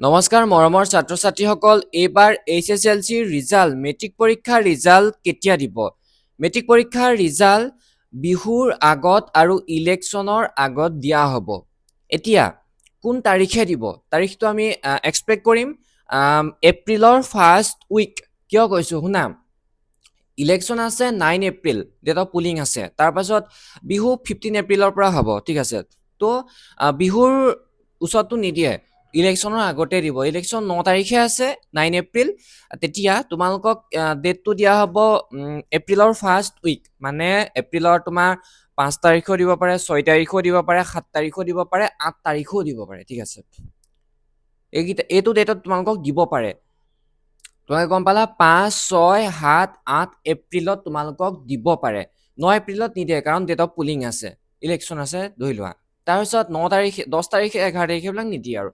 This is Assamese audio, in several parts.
নমস্কাৰ মৰমৰ ছাত্ৰ ছাত্ৰীসকল এইবাৰ HSLC ৰিজাল্ট মেট্ৰিক পৰীক্ষাৰ ৰিজাল্ট কেতিয়া দিব মেট্ৰিক পৰীক্ষাৰ ৰিজাল্ট বিহুৰ আগত আৰু ইলেকশ্যনৰ আগত দিয়া হ'ব এতিয়া কোন তাৰিখে দিব তাৰিখটো আমি এক্সপেক্ট কৰিম এপ্ৰিলৰ ফাৰ্ষ্ট উইক কিয় কৈছো শুনা ইলেকশ্যন আছে 9 এপ্ৰিল ডেট অফ পুলিং আছে তাৰ পাছত বিহু 15 এপ্ৰিলৰ পৰা হ'ব ঠিক আছে তো বিহুৰ উচৰটো নিদিয়ে ইলেকশ্যনৰ আগতে দিব ইলেকশ্যন 9 তাৰিখে আছে 9 এপ্ৰিল তেতিয়া তোমালোকক ডেটটো দিয়া হ'ব এপ্ৰিলৰ ফাৰ্ষ্ট উইক মানে এপ্ৰিলৰ তোমাৰ 5 তাৰিখও দিব পাৰে 6 তাৰিখও দিব পাৰে 7 তাৰিখও দিব পাৰে 8 তাৰিখও দিব পাৰে ঠিক আছে এইটো ডেটত তোমালোকক দিব পাৰে তোমালোকে গম পালা 5 6 7 8 এপ্ৰিলত তোমালোকক দিব পাৰে 9 এপ্ৰিলত নিদিয়ে কাৰণ ডেট অফ পুলিং আছে ইলেকশ্যন আছে ধৰি লোৱা তাৰপিছত 9 তাৰিখে 10 তাৰিখে 11 তাৰিখে এইবিলাক নিদিয়ে আৰু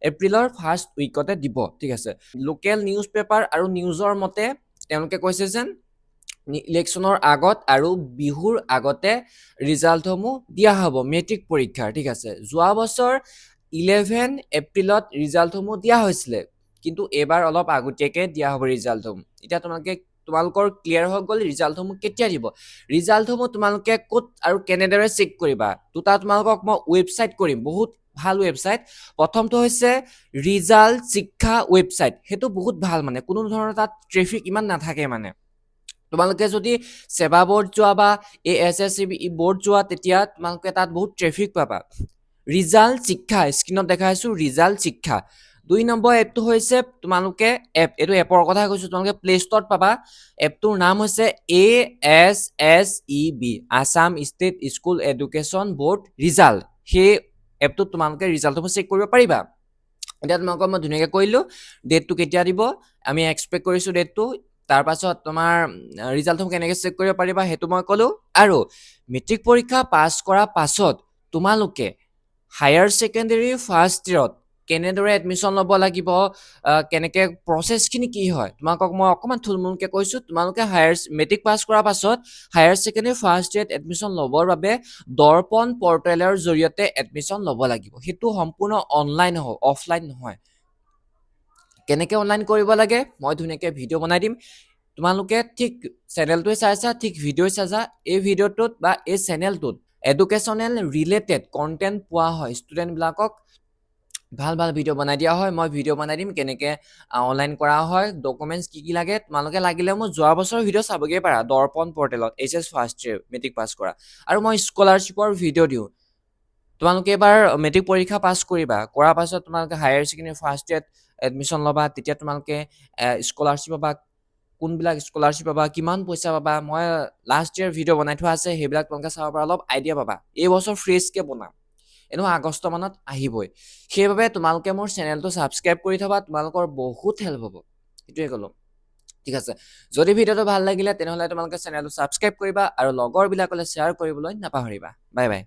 এপ্ৰিলৰ ফাৰ্ষ্ট উইকতে দিব ঠিক আছে লোকেল নিউজ পেপাৰ আৰু নিউজৰ মতে তেওঁলোকে কৈছে যেন ইলেকশ্যনৰ আগত আৰু বিহুৰ আগতে ৰিজাল্টসমূহ দিয়া হ'ব মেট্ৰিক পৰীক্ষাৰ ঠিক আছে যোৱা বছৰ 11 এপ্ৰিলত ৰিজাল্টসমূহ দিয়া হৈছিলে কিন্তু এবাৰ অলপ আগতীয়াকৈ দিয়া হ'ব ৰিজাল্টসমূহ এতিয়া তোমালোকৰ ক্লিয়াৰ হৈ গ'ল ৰিজাল্টসমূহ কেতিয়া দিব ৰিজাল্টসমূহ তোমালোকে ক'ত আৰু কেনেদৰে চেক কৰিবা দুটা তোমালোকক মই ৱেবছাইট কৰিম বহুত ভাল ৱেবছাইট প্ৰথমটো হৈছে ৰিজাল্ট শিক্ষা ৱেবছাইট সেইটো বহুত ভাল মানে কোনো ধৰণৰ তাত ট্ৰেফিক ইমান নাথাকে মানে তোমালোকে যদি সেবা বোৰ্ড যোৱা বা ASSCB বোৰ্ড যোৱা তেতিয়া তোমালোকে তাত বহুত ট্ৰেফিক পাবা ৰিজাল্ট শিক্ষা স্ক্ৰীনত দেখাইছো ৰিজাল্ট শিক্ষা 2 নম্বৰ এপটো হৈছে তোমালোকে এপ এটো এপৰ কথা কৈছো তোমালোকে প্লে ষ্টৰত পাবা এপটোৰ নাম হৈছে ASSEB Assam state school education board result সেই এপটোত তোমালোকে ৰিজাল্টটো চেক কৰিব পাৰিবা এতিয়া তোমালোকক মই ধুনীয়াকৈ কৈলো ডেটটো কেতিয়া দিব আমি এক্সপেক্ট কৰিছো ডেটটো তাৰ পাছত তোমাৰ ৰিজাল্টটো কেনেকৈ চেক কৰিব পাৰিবা হেতু মই কলো আৰু মেট্ৰিক পৰীক্ষা পাছ কৰা পাছত তোমালোকে হায়াৰ সেকেন্ডাৰী ফাৰ্ষ্ট ইয়াৰত কেনেদৰে এডমিশন ল'ব লাগিব কেনেকৈ প্ৰসেছখিনি কি হয় তোমালোকক মই অকমান থুলমুলকে কৈছো তোমালোকে মেট্ৰিক পাছ কৰাৰ পাছত হায়াৰ সেকেন্ডাৰী ফাৰ্ষ্ট ইয়াৰত এডমিশন ল'বৰ বাবে দৰ্পণ পৰ্টেলৰ জৰিয়তে এডমিশন ল'ব লাগিব হেতু সম্পূৰ্ণ অনলাইন হ'ব অফলাইন নহয় কেনেকৈ অনলাইন কৰিব লাগে মই ধুনীয়াকৈ ভিডিঅ' বনাই দিম তোমালোকে ঠিক চেনেলটোৱে চাইছা ঠিক ভিডিঅ' চাইছা এই ভিডিঅ'টোত বা এই চেনেলটোত এডুকেশ্যনেল ৰিলেটেড কন্টেন্ট পোৱা হয় ষ্টুডেন্ট বিলাকক ভাল ভাল ভিডিঅ' বনাই দিয়া হয় মই ভিডিঅ' বনাই দিম কেনেকৈ অনলাইন কৰা হয় ডকুমেণ্টছ কি লাগে তোমালোকে লাগিলে মই যোৱা বছৰ ভিডিঅ' চাবগৈ পাৰা দৰ্পণ পৰ্টেলত HS first year matric pass কৰা আৰু মই স্কলাৰশ্বিপৰ ভিডিঅ' দিওঁ তোমালোকে এবাৰ মেট্ৰিক পৰীক্ষা পাছ কৰিবা কৰাৰ পাছত তোমালোকে হায়াৰ ছেকেণ্ডাৰী ফাৰ্ষ্ট ইয়াৰত এডমিশন ল'বা তেতিয়া তোমালোকে স্কলাৰশ্বিপ পাবা কোনবিলাক স্কলাৰশ্বিপ পাবা কিমান পইচা পাবা মই লাষ্ট ইয়াৰ ভিডিঅ' বনাই থোৱা আছে সেইবিলাক তোমালোকে চাব পৰা অলপ আইডিয়া পাবা এই বছৰ ফ্ৰেছকৈ বনাম এনেও আগষ্ট মানত আহিবই সেইবাবে তোমালোকে মোৰ চেনেলটো ছাবস্ক্ৰাইব কৰি থবা তোমালোকৰ বহুত হেল্প হ'ব এইটোৱে ক'লো ঠিক আছে যদি ভিডিঅ'টো ভাল লাগিলে তেনেহ'লে তোমালোকে চেনেলটো ছাবস্ক্ৰাইব কৰিবা আৰু লগৰবিলাকলৈ শ্বেয়াৰ কৰিবলৈ নাপাহৰিবা বাই বাই